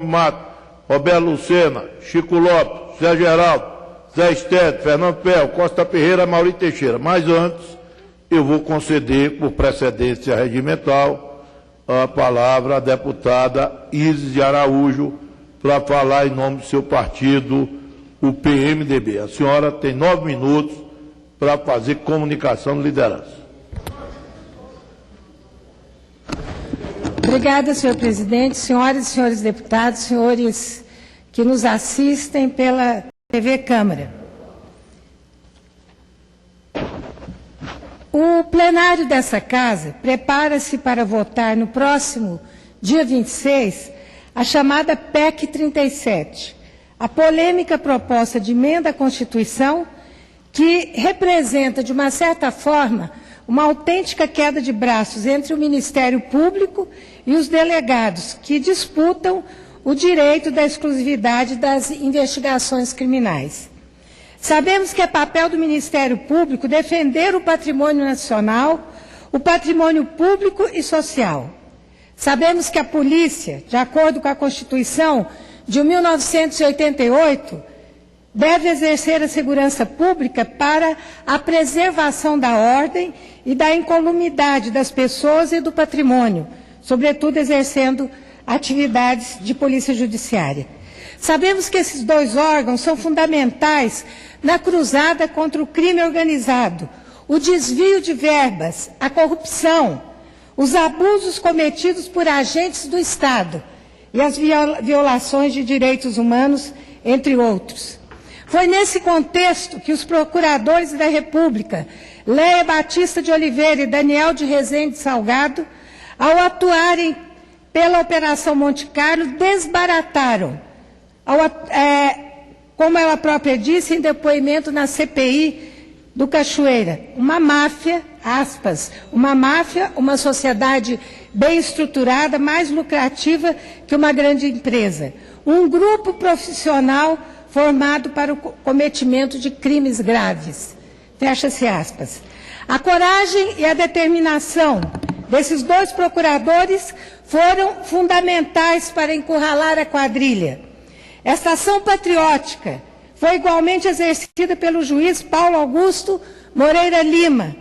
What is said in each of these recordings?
Mato, Roberto Lucena, Chico Lopes, Zé Geraldo, Zé Estede, Fernando Pel, Costa Ferreira, Maurício Teixeira. Mas antes, eu vou conceder, por precedência regimental, a palavra à deputada Isis de Araújo para falar em nome do seu partido, o PMDB. A senhora tem 9 minutos para fazer comunicação de liderança. Obrigada, senhor presidente, senhoras e senhores deputados, senhores que nos assistem pela TV Câmara. O plenário dessa casa prepara-se para votar no próximo dia 26 a chamada PEC 37, a polêmica proposta de emenda à Constituição que representa, de uma certa forma, uma autêntica queda de braços entre o Ministério Público e os delegados, que disputam o direito da exclusividade das investigações criminais. Sabemos que é papel do Ministério Público defender o patrimônio nacional, o patrimônio público e social. Sabemos que a polícia, de acordo com a Constituição de 1988, deve exercer a segurança pública para a preservação da ordem e da incolumidade das pessoas e do patrimônio, sobretudo exercendo atividades de polícia judiciária. Sabemos que esses dois órgãos são fundamentais na cruzada contra o crime organizado, o desvio de verbas, a corrupção, os abusos cometidos por agentes do Estado e as violações de direitos humanos, entre outros. Foi nesse contexto que os procuradores da República, Leia Batista de Oliveira e Daniel de Rezende Salgado, ao atuarem pela Operação Monte Carlo, desbarataram, como ela própria disse em depoimento na CPI do Cachoeira, uma máfia, aspas, uma sociedade bem estruturada, mais lucrativa que uma grande empresa. Um grupo profissional formado para o cometimento de crimes graves. Fecha-se aspas. A coragem e a determinação desses dois procuradores foram fundamentais para encurralar a quadrilha. Esta ação patriótica foi igualmente exercida pelo juiz Paulo Augusto Moreira Lima,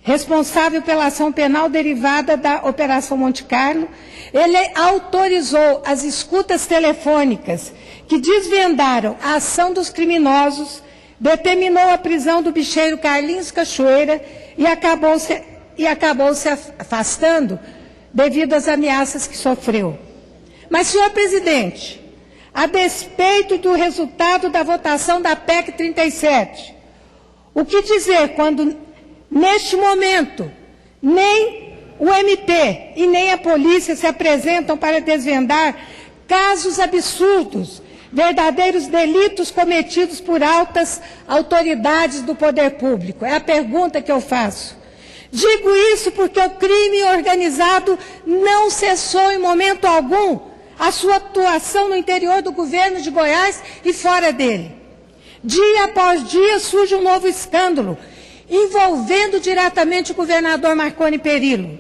responsável pela ação penal derivada da Operação Monte Carlo. Ele autorizou as escutas telefônicas que desvendaram a ação dos criminosos, determinou a prisão do bicheiro Carlinhos Cachoeira e acabou se afastando devido às ameaças que sofreu. Mas, senhor presidente, a despeito do resultado da votação da PEC 37, o que dizer quando, neste momento, nem o MP e nem a polícia se apresentam para desvendar casos absurdos, verdadeiros delitos cometidos por altas autoridades do poder público? É a pergunta que eu faço. Digo isso porque o crime organizado não cessou em momento algum a sua atuação no interior do governo de Goiás e fora dele. Dia após dia surge um novo escândalo, envolvendo diretamente o governador Marconi Perillo.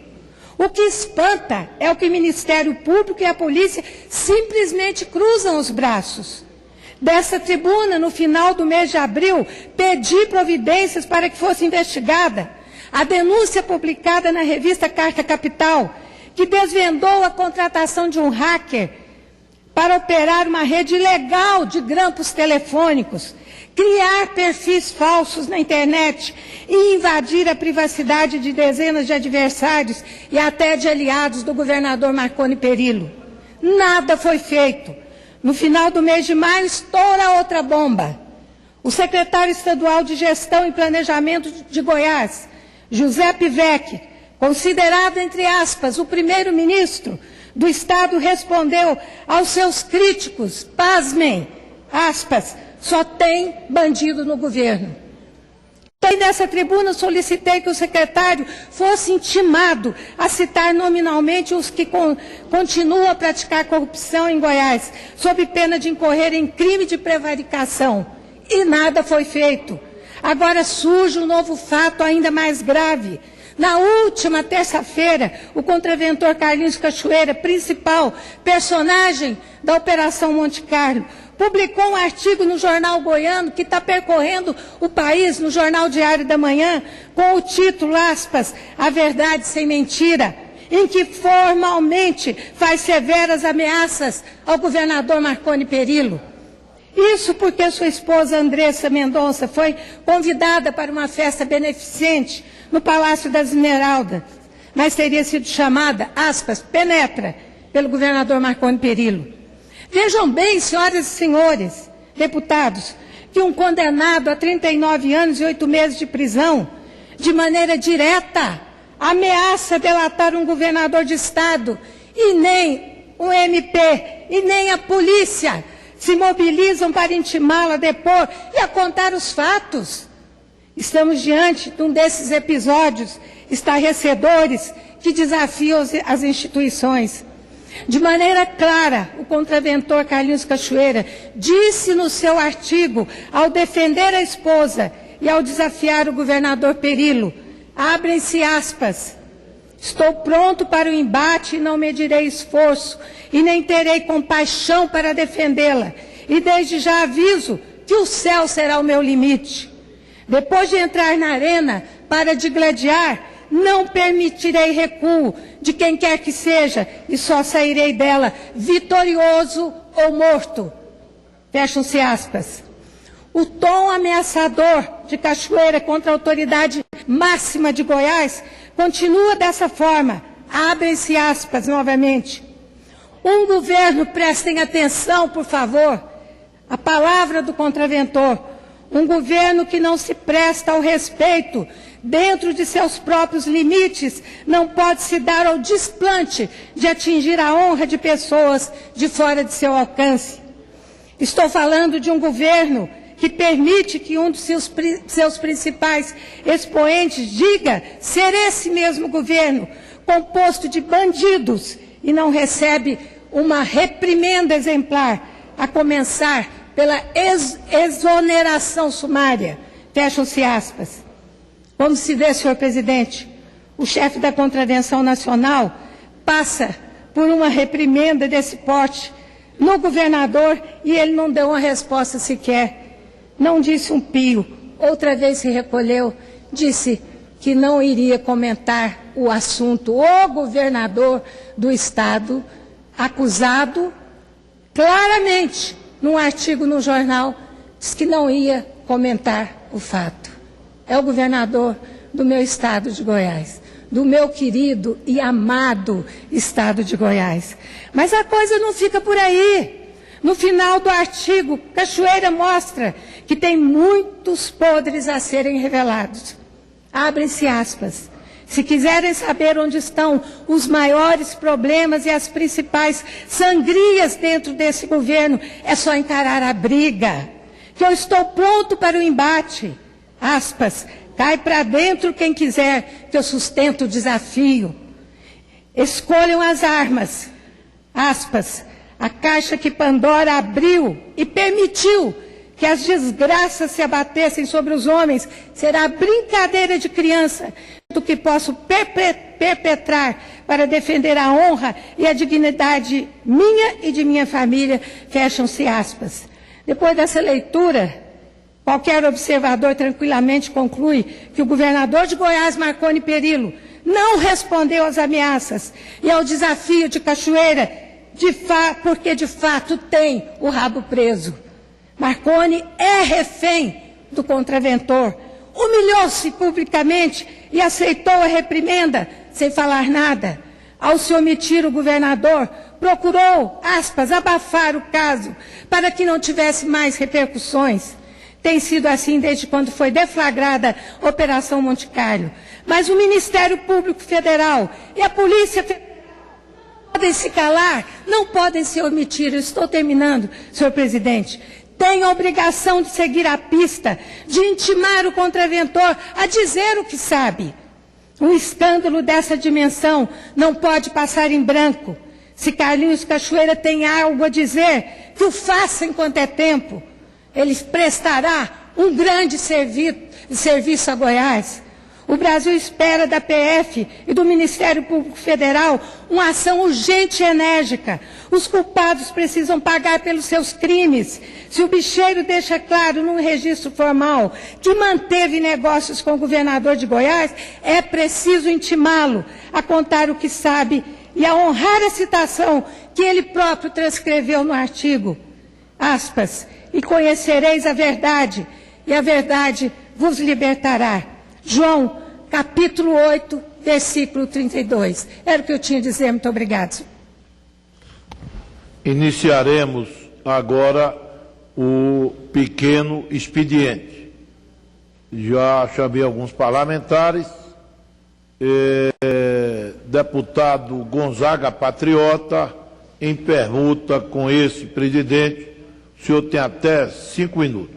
O que espanta é o que o Ministério Público e a polícia simplesmente cruzam os braços. Dessa tribuna, no final do mês de abril, pedi providências para que fosse investigada a denúncia publicada na revista Carta Capital, que desvendou a contratação de um hacker para operar uma rede ilegal de grampos telefônicos, criar perfis falsos na internet e invadir a privacidade de dezenas de adversários e até de aliados do governador Marconi Perillo. Nada foi feito. No final do mês de maio, estoura outra bomba. O secretário estadual de Gestão e Planejamento de Goiás, José Pivec, considerado, entre aspas, o primeiro-ministro do Estado, respondeu aos seus críticos, pasmem, aspas, só tem bandido no governo. Também nessa tribuna solicitei que o secretário fosse intimado a citar nominalmente os que continuam a praticar corrupção em Goiás, sob pena de incorrer em crime de prevaricação. E nada foi feito. Agora surge um novo fato ainda mais grave. Na última terça-feira, o contraventor Carlinhos Cachoeira, principal personagem da Operação Monte Carlo, publicou um artigo no Jornal Goiano, que está percorrendo o país, no Jornal Diário da Manhã, com o título, aspas, A Verdade Sem Mentira, em que formalmente faz severas ameaças ao governador Marconi Perillo. Isso porque sua esposa Andressa Mendonça foi convidada para uma festa beneficente no Palácio das Esmeraldas, mas teria sido chamada, aspas, penetra, pelo governador Marconi Perillo. Vejam bem, senhoras e senhores deputados, que um condenado a 39 anos e 8 meses de prisão, de maneira direta, ameaça delatar um governador de estado, e nem o MP, e nem a polícia se mobilizam para intimá-lo a depor e a contar os fatos. Estamos diante de um desses episódios estarrecedores que desafiam as instituições. De maneira clara, o contraventor Carlinhos Cachoeira disse no seu artigo, ao defender a esposa e ao desafiar o governador Perillo, abrem-se aspas, estou pronto para o embate e não medirei esforço e nem terei compaixão para defendê-la. E desde já aviso que o céu será o meu limite. Depois de entrar na arena para digladiar, não permitirei recuo de quem quer que seja e só sairei dela vitorioso ou morto. Fecham-se aspas. O tom ameaçador de Cachoeira contra a autoridade máxima de Goiás continua dessa forma. Abrem-se aspas novamente. Um governo, prestem atenção, por favor, a palavra do contraventor, um governo que não se presta ao respeito dentro de seus próprios limites, não pode se dar ao desplante de atingir a honra de pessoas de fora de seu alcance. Estou falando de um governo que permite que um dos seus principais expoentes diga ser esse mesmo governo, composto de bandidos, e não recebe uma reprimenda exemplar, a começar pela exoneração sumária. Fecham-se aspas. Como se vê, senhor presidente, o chefe da Contravenção Nacional passa por uma reprimenda desse porte no governador e ele não deu uma resposta sequer. Não disse um pio, outra vez se recolheu, disse que não iria comentar o assunto. O governador do estado, acusado claramente num artigo no jornal, disse que não ia comentar o fato. É o governador do meu estado de Goiás, do meu querido e amado estado de Goiás. Mas a coisa não fica por aí. No final do artigo, Cachoeira mostra que tem muitos podres a serem revelados. Abrem-se aspas. Se quiserem saber onde estão os maiores problemas e as principais sangrias dentro desse governo, é só encarar a briga. Que eu estou pronto para o embate. Aspas. Cai para dentro quem quiser, que eu sustento o desafio. Escolham as armas. Aspas. A caixa que Pandora abriu e permitiu que as desgraças se abatessem sobre os homens será brincadeira de criança do que posso perpetrar para defender a honra e a dignidade minha e de minha família. Fecham-se aspas. Depois dessa leitura, qualquer observador tranquilamente conclui que o governador de Goiás, Marconi Perillo, não respondeu às ameaças e ao desafio de Cachoeira, porque de fato tem o rabo preso. Marconi é refém do contraventor, humilhou-se publicamente e aceitou a reprimenda sem falar nada. Ao se omitir, o governador procurou, aspas, abafar o caso para que não tivesse mais repercussões. Tem sido assim desde quando foi deflagrada a Operação Monte Carlo. Mas o Ministério Público Federal e a Polícia Federal podem se calar, não podem se omitir. Eu estou terminando, senhor presidente. Tem a obrigação de seguir a pista, de intimar o contraventor a dizer o que sabe. Um escândalo dessa dimensão não pode passar em branco. Se Carlinhos Cachoeira tem algo a dizer, que o faça enquanto é tempo. Ele prestará um grande serviço a Goiás. O Brasil espera da PF e do Ministério Público Federal uma ação urgente e enérgica. Os culpados precisam pagar pelos seus crimes. Se o bicheiro deixa claro num registro formal que manteve negócios com o governador de Goiás, é preciso intimá-lo a contar o que sabe e a honrar a citação que ele próprio transcreveu no artigo. Aspas, e conhecereis a verdade, e a verdade vos libertará. João, capítulo 8, versículo 32. Era o que eu tinha a dizer. Muito obrigado. Iniciaremos agora o pequeno expediente. Já chamei alguns parlamentares. Deputado Gonzaga Patriota, em permuta com esse presidente, o senhor tem até 5 minutos.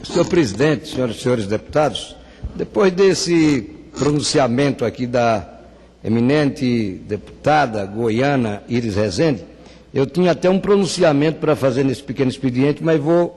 Senhor presidente, senhoras e senhores deputados, depois desse pronunciamento aqui da eminente deputada goiana Iris Rezende, eu tinha até um pronunciamento para fazer nesse pequeno expediente, mas vou